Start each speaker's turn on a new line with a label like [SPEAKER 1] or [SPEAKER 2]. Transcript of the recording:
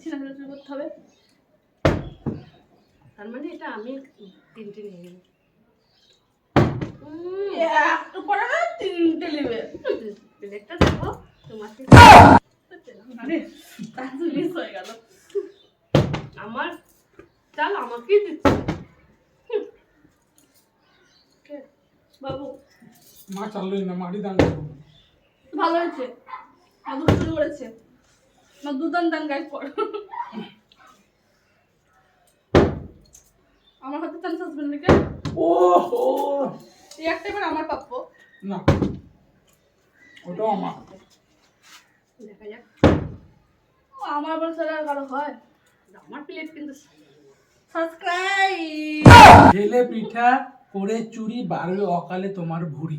[SPEAKER 1] দিচ্ছি না, শুরু করতে হবে।
[SPEAKER 2] তার মানে এটা আমি 3টে নিয়ে নেব।
[SPEAKER 1] একটু পরে না 3টে নেবে।
[SPEAKER 2] প্লেটটা দেখো তোমাকে।
[SPEAKER 1] আরে তাহলে মিস হয়ে গেল।
[SPEAKER 2] আমার চাল আমাকেই দিচ্ছে।
[SPEAKER 1] বাবু
[SPEAKER 3] মা চাললোই না, মাটি দান করবো।
[SPEAKER 1] ভালো হয়েছে, মধু শুরু করেছে না, দুদান দান গাইড কর। আমার হাতে চান্স আসবে নাকি?
[SPEAKER 3] ও হো
[SPEAKER 1] এই একটা এবার আমার প্রাপ্য।
[SPEAKER 3] না, ওটাও আমার।
[SPEAKER 2] দেখা যাক।
[SPEAKER 1] আমার বলে ছাড়া আর কারো হয়?
[SPEAKER 2] আমার প্লেট কিন্তু
[SPEAKER 1] সাবস্ক্রাইব।
[SPEAKER 3] ঢেলে পিঠা করে চুরি বাড়বে অকালে তোমার ভুঁড়ি।